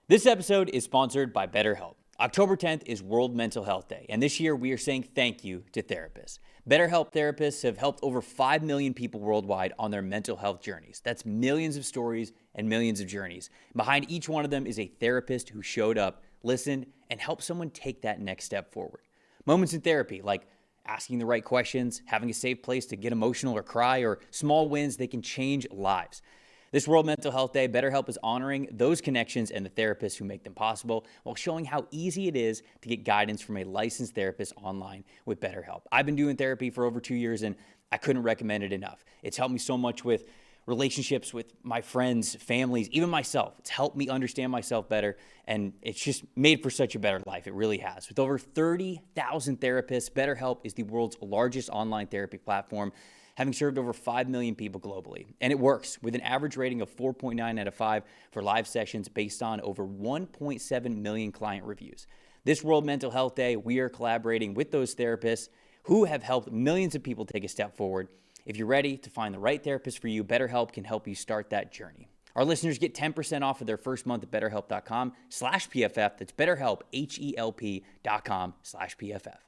This episode is sponsored by BetterHelp. October 10th is World Mental Health Day, and this year we are saying thank you to therapists. BetterHelp therapists have helped over 5 million people worldwide on their mental health journeys. That's millions of stories and millions of journeys. Behind each one of them is a therapist who showed up, listened, and helped someone take that next step forward. Moments in therapy, like asking the right questions, having a safe place to get emotional or cry, or small wins, they can change lives. This World Mental Health Day, BetterHelp is honoring those connections and the therapists who make them possible while showing how easy it is to get guidance from a licensed therapist online with BetterHelp. I've been doing therapy for over 2 years and I couldn't recommend it enough. It's helped me so much with relationships with my friends, families, even myself. It's helped me understand myself better, and it's just made for such a better life. It really has. With over 30,000 therapists, BetterHelp is the world's largest online therapy platform, having served over 5 million people globally. And it works with an average rating of 4.9 out of 5 for live sessions based on over 1.7 million client reviews. This World Mental Health Day, we are collaborating with those therapists who have helped millions of people take a step forward. If you're ready to find the right therapist for you, BetterHelp can help you start that journey. Our listeners get 10% off of their first month at BetterHelp.com/PFF. That's BetterHelp, HELP.com/PFF.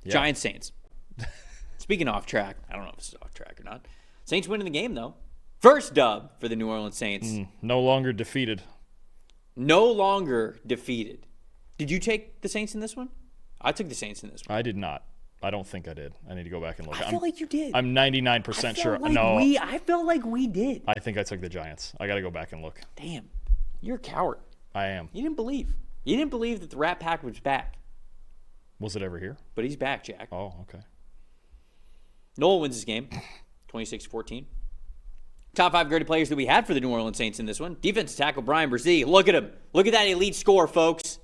Yeah. Giants Saints. Speaking off track, I don't know if this is off track or not. Saints winning the game, though. First dub for the New Orleans Saints. No longer defeated. No longer defeated. Did you take the Saints in this one? I took the Saints in this one. I did not. I don't think I did. I need to go back and look. I feel like you did. I'm 99% sure. I felt like we did. I think I took the Giants. I got to go back and look. Damn. You're a coward. I am. You didn't believe. You didn't believe that the Rat Pack was back. Was it ever here? But he's back, Jack. Oh, okay. Noel wins this game, 26-14. Top 5 graded players that we had for the New Orleans Saints in this one. Defensive tackle Brian Brzee. Look at him. Look at that elite score, folks.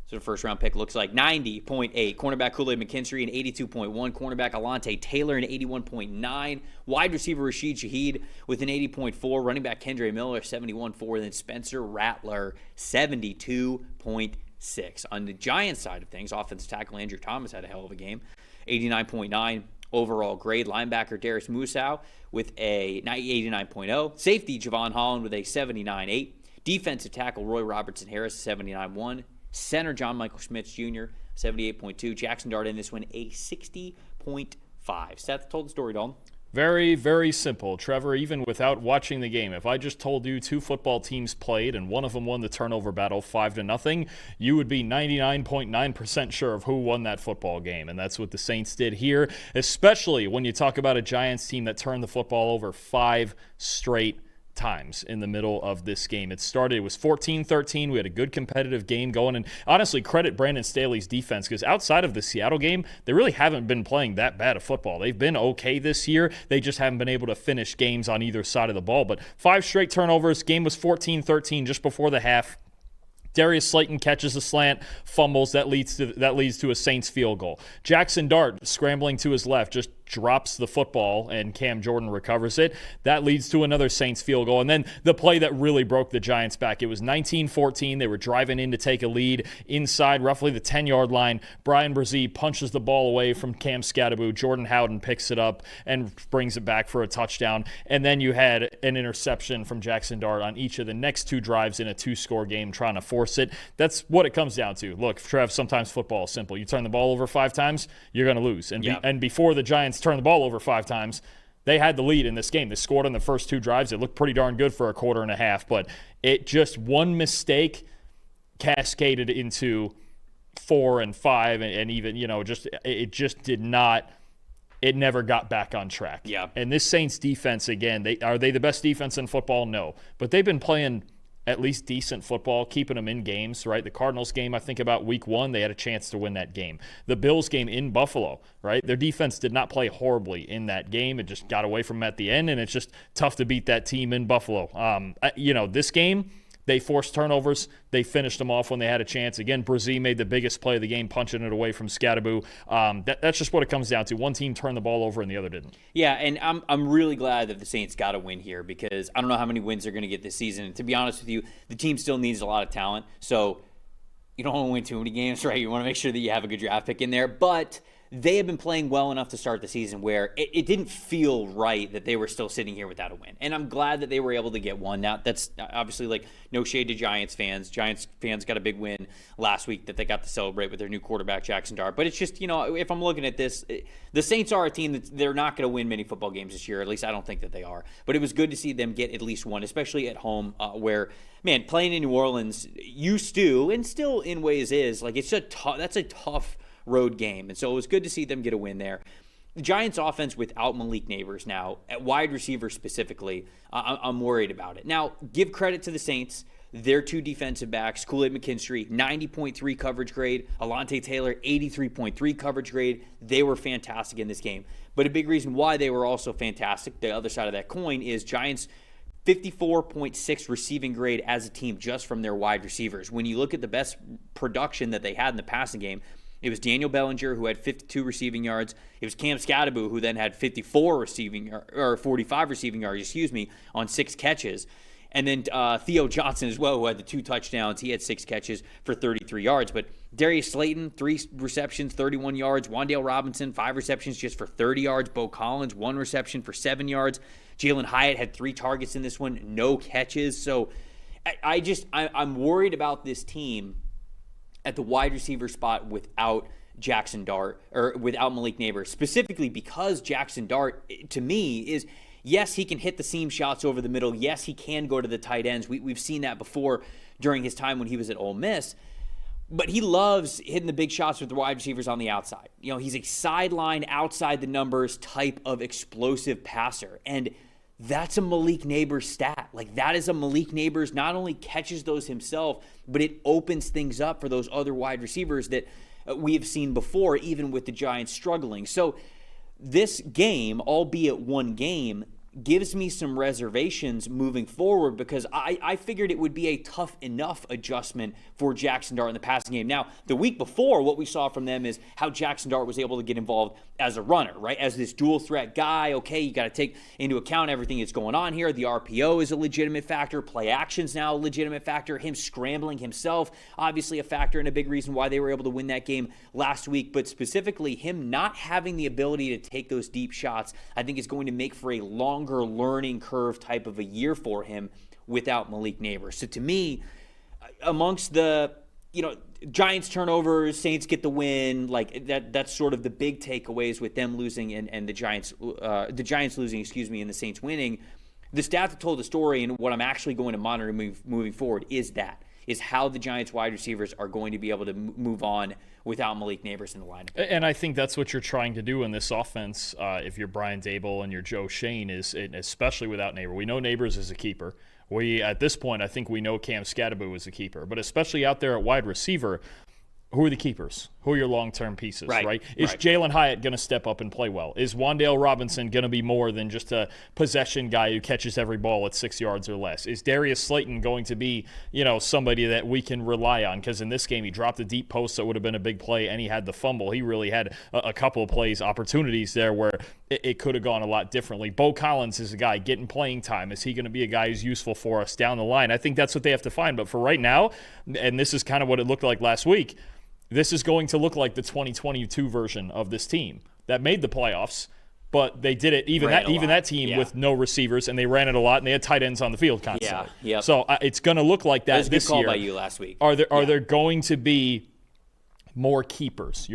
So the first round pick looks like 90.8. Cornerback Kool-Aid McKinstry an 82.1. Cornerback Alante Taylor an 81.9. Wide receiver Rashid Shaheed with an 80.4. Running back Kendre Miller 71.4. And then Spencer Rattler 72.6. On the Giants side of things, offensive tackle Andrew Thomas had a hell of a game. 89.9 overall grade. Linebacker Darius Musow with a 89.0. Safety Javon Holland with a 79.8. Defensive tackle Roy Robertson Harris 79.1. Center John Michael Schmitz Jr. 78.2. Jackson Dart in this one a 60.5. Seth told the story, Dalton. Very, very simple. Trevor, even without watching the game, if I just told you 2 football teams played and one of them won the turnover battle 5-0, you would be 99.9% sure of who won that football game. And that's what the Saints did here, especially when you talk about a Giants team that turned the football over 5 straight times in the middle of this game. It was 14-13. We had a good competitive game going, and honestly, credit Brandon Staley's defense, because outside of the Seattle game, they really haven't been playing that bad of football. They've been okay this year. They just haven't been able to finish games on either side of the ball. But 5 straight turnovers. Game was 14-13 just before the half. Darius Slayton catches a slant, fumbles. That leads to a Saints field goal. Jackson Dart, scrambling to his left, just drops the football, and Cam Jordan recovers it. That leads to another Saints field goal. And then the play that really broke the Giants back. It was 19-14. They were driving in to take a lead inside roughly the 10-yard line. Brian Brzee punches the ball away from Cam Scadaboo. Jordan Howden picks it up and brings it back for a touchdown. And then you had an interception from Jackson Dart on each of the next 2 drives in a 2-score game trying to force it. That's what it comes down to. Look, Trev, sometimes football is simple. You turn the ball over 5 times, you're going to lose. And before the Giants turned the ball over 5 times, they had the lead in this game. They scored on the first 2 drives. It looked pretty darn good for a quarter and a half, but it just one mistake cascaded into 4 and 5, and even, it just did not. It never got back on track. Yeah. And this Saints defense, again, are they the best defense in football? No. But they've been playing at least decent football, keeping them in games, right? The Cardinals game, I think about week 1, they had a chance to win that game. The Bills game in Buffalo, right? Their defense did not play horribly in that game. It just got away from them at the end, and it's just tough to beat that team in Buffalo. This game, they forced turnovers. They finished them off when they had a chance. Again, Brzee made the biggest play of the game, punching it away from Scadaboo. That's just what it comes down to. One team turned the ball over and the other didn't. Yeah, and I'm really glad that the Saints got a win here, because I don't know how many wins they're going to get this season. And to be honest with you, the team still needs a lot of talent. So you don't want to win too many games, right? You want to make sure that you have a good draft pick in there. But they have been playing well enough to start the season where it didn't feel right that they were still sitting here without a win. And I'm glad that they were able to get one. Now, that's obviously like no shade to Giants fans. Giants fans got a big win last week that they got to celebrate with their new quarterback, Jackson Dart. But it's just, if I'm looking at this, the Saints are a team that they're not going to win many football games this year. At least I don't think that they are. But it was good to see them get at least one, especially at home where, man, playing in New Orleans used to, and still in ways is, like, that's a tough road game. And so it was good to see them get a win there. The Giants offense without Malik Nabers now, at wide receiver specifically, I'm worried about it. Now, give credit to the Saints. Their two defensive backs, Kool-Aid McKinstry, 90.3 coverage grade. Alontae Taylor, 83.3 coverage grade. They were fantastic in this game. But a big reason why they were also fantastic, the other side of that coin, is Giants 54.6 receiving grade as a team just from their wide receivers. When you look at the best production that they had in the passing game, it was Daniel Bellinger, who had 52 receiving yards. It was Cam Scatterbo, who then had 45 receiving yards, on 6 catches. And then Theo Johnson as well, who had the 2 touchdowns. He had 6 catches for 33 yards. But Darius Slayton, 3 receptions, 31 yards. Wan'Dale Robinson, 5 receptions just for 30 yards. Bo Collins, 1 reception for 7 yards. Jalen Hyatt had 3 targets in this one, no catches. So I'm worried about this team at the wide receiver spot without Jackson Dart, or without Malik Nabers, specifically because Jackson Dart, to me, is, yes, he can hit the seam shots over the middle. Yes, he can go to the tight ends. We've seen that before during his time when he was at Ole Miss. But he loves hitting the big shots with the wide receivers on the outside. He's a sideline, outside the numbers type of explosive passer. And that's a Malik Nabers stat. Like, that is a Malik Nabers, not only catches those himself, but it opens things up for those other wide receivers that we have seen before, even with the Giants struggling. So this game, albeit one game, gives me some reservations moving forward because I figured it would be a tough enough adjustment for Jackson Dart in the passing game. Now, the week before, what we saw from them is how Jackson Dart was able to get involved as a runner, right? As this dual threat guy, okay, you got to take into account everything that's going on here. The RPO is a legitimate factor. Play action's now a legitimate factor. Him scrambling himself, obviously a factor and a big reason why they were able to win that game last week. But specifically, him not having the ability to take those deep shots, I think is going to make for a longer learning curve type of a year for him without Malik Nabers. So to me, amongst the Giants turnovers, Saints get the win, like that's sort of the big takeaways with them losing and the Giants losing, and the Saints winning. The stat that told the story and what I'm actually going to monitor moving forward is how the Giants wide receivers are going to be able to move on without Malik Nabers in the lineup. And I think that's what you're trying to do in this offense, if you're Brian Daboll and you're Joe Shane, is especially without Nabers. We know Nabers is a keeper. At this point, I think we know Cam Scatterbo is a keeper. But especially out there at wide receiver, who are the keepers? Who are your long-term pieces, right? Is Jalen Hyatt going to step up and play well? Is Wan'Dale Robinson going to be more than just a possession guy who catches every ball at 6 yards or less? Is Darius Slayton going to be, somebody that we can rely on? Because in this game, he dropped a deep post that would have been a big play, and he had the fumble. He really had a couple of opportunities there where it could have gone a lot differently. Bo Collins is a guy getting playing time. Is he going to be a guy who's useful for us down the line? I think that's what they have to find. But for right now, and this is kind of what it looked like last week, this is going to look like the 2022 version of this team that made the playoffs, but they did it even that team with no receivers, and they ran it a lot, and they had tight ends on the field constantly. Yeah. So it's going to look like that this year. That was a good call by you last week. Are there going to be more keepers?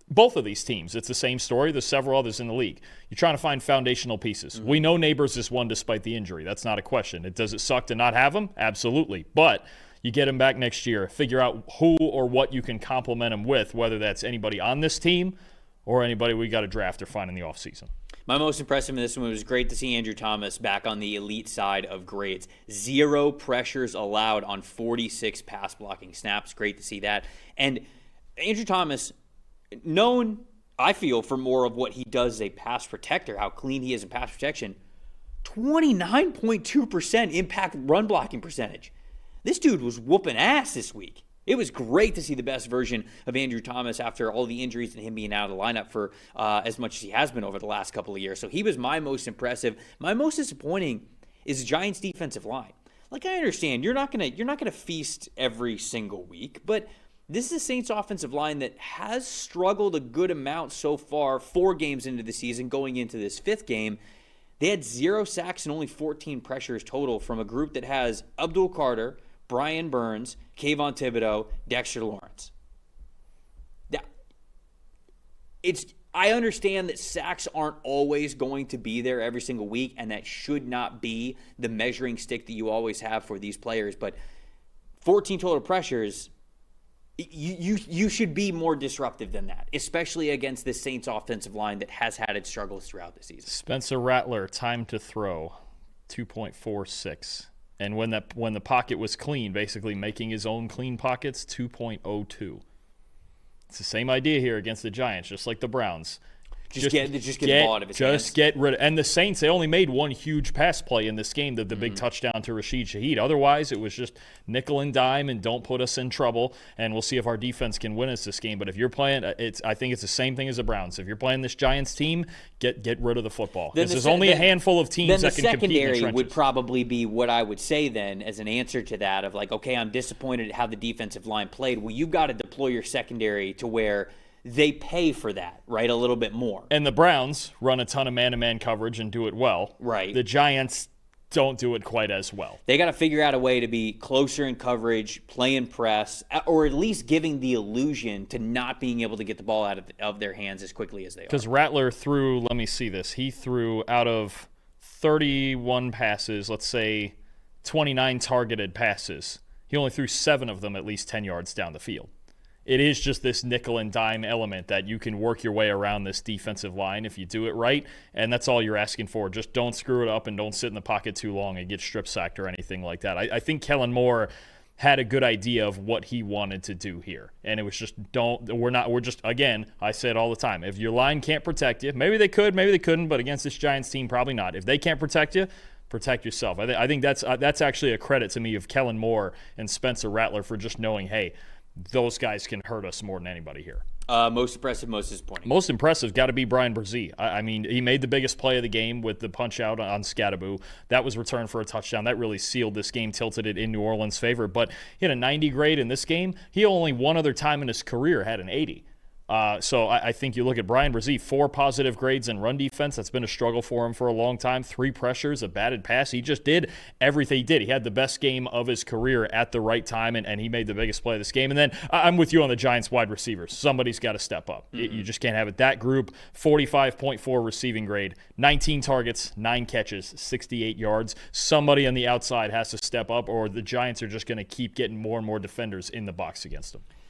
Both of these teams, it's the same story. There's several others in the league. You're trying to find foundational pieces. Mm-hmm. We know Nabers is one despite the injury. That's not a question. Does it suck to not have him? Absolutely. But you get him back next year, figure out who or what you can complement him with, whether that's anybody on this team or anybody we got to draft or find in the offseason. My most impressive in this one was great to see Andrew Thomas back on the elite side of grades. 0 pressures allowed on 46 pass blocking snaps. Great to see that. And Andrew Thomas, known, I feel, for more of what he does as a pass protector, how clean he is in pass protection, 29.2% impact run blocking percentage. This dude was whooping ass this week. It was great to see the best version of Andrew Thomas after all the injuries and him being out of the lineup for as much as he has been over the last couple of years. So he was my most impressive. My most disappointing is the Giants' defensive line. Like, I understand you're not gonna feast every single week, but this is a Saints offensive line that has struggled a good amount so far, 4 games into the season, going into this 5th game. They had 0 sacks and only 14 pressures total from a group that has Abdul Carter, Brian Burns, Kayvon Thibodeau, Dexter Lawrence. I understand that sacks aren't always going to be there every single week, and that should not be the measuring stick that you always have for these players, but 14 total pressures, you should be more disruptive than that, especially against this Saints offensive line that has had its struggles throughout the season. Spencer Rattler, time to throw, 2.46. And when the pocket was clean, basically making his own clean pockets, 2.02. It's the same idea here against the Giants, just like the Browns. Just get the ball out of his hands. Just get rid of, and the Saints, they only made one huge pass play in this game, the big touchdown to Rashid Shaheed. Otherwise, it was just nickel and dime and don't put us in trouble, and we'll see if our defense can win us this game. But if you're playing, I think it's the same thing as the Browns. If you're playing this Giants team, get rid of the football. Because there's only a handful of teams that can compete in the trenches. Then the secondary would probably be what I would say then as an answer to that of like, okay, I'm disappointed at how the defensive line played. Well, you've got to deploy your secondary to where they pay for that, right, a little bit more. And the Browns run a ton of man-to-man coverage and do it well. Right. The Giants don't do it quite as well. They got to figure out a way to be closer in coverage, play in press, or at least giving the illusion to not being able to get the ball out of their hands as quickly as they are. Because Rattler threw, let me see this, he threw out of 31 passes, let's say 29 targeted passes. He only threw 7 of them at least 10 yards down the field. It is just this nickel and dime element that you can work your way around this defensive line if you do it right, and that's all you're asking for. Just don't screw it up and don't sit in the pocket too long and get strip sacked or anything like that. I think Kellen Moore had a good idea of what he wanted to do here, and it was just again, I say it all the time, if your line can't protect you, maybe they could, maybe they couldn't, but against this Giants team, probably not. If they can't protect you, protect yourself. I think that's actually a credit to me of Kellen Moore and Spencer Rattler for just knowing, hey, those guys can hurt us more than anybody here. Most impressive, most disappointing. Most impressive got to be Brian Brzee. I mean, he made the biggest play of the game with the punch out on Scattaboo. That was returned for a touchdown. That really sealed this game, tilted it in New Orleans' favor. But he had a 90 grade in this game. He only one other time in his career had an 80. So I think you look at Brian Brzee, 4 positive grades in run defense. That's been a struggle for him for a long time. 3 pressures, a batted pass. He just did everything he did. He had the best game of his career at the right time, and he made the biggest play of this game. And then I'm with you on the Giants wide receivers. Somebody's got to step up. You just can't have it. That group, 45.4 receiving grade, 19 targets, 9 catches, 68 yards. Somebody on the outside has to step up, or the Giants are just going to keep getting more and more defenders in the box against them.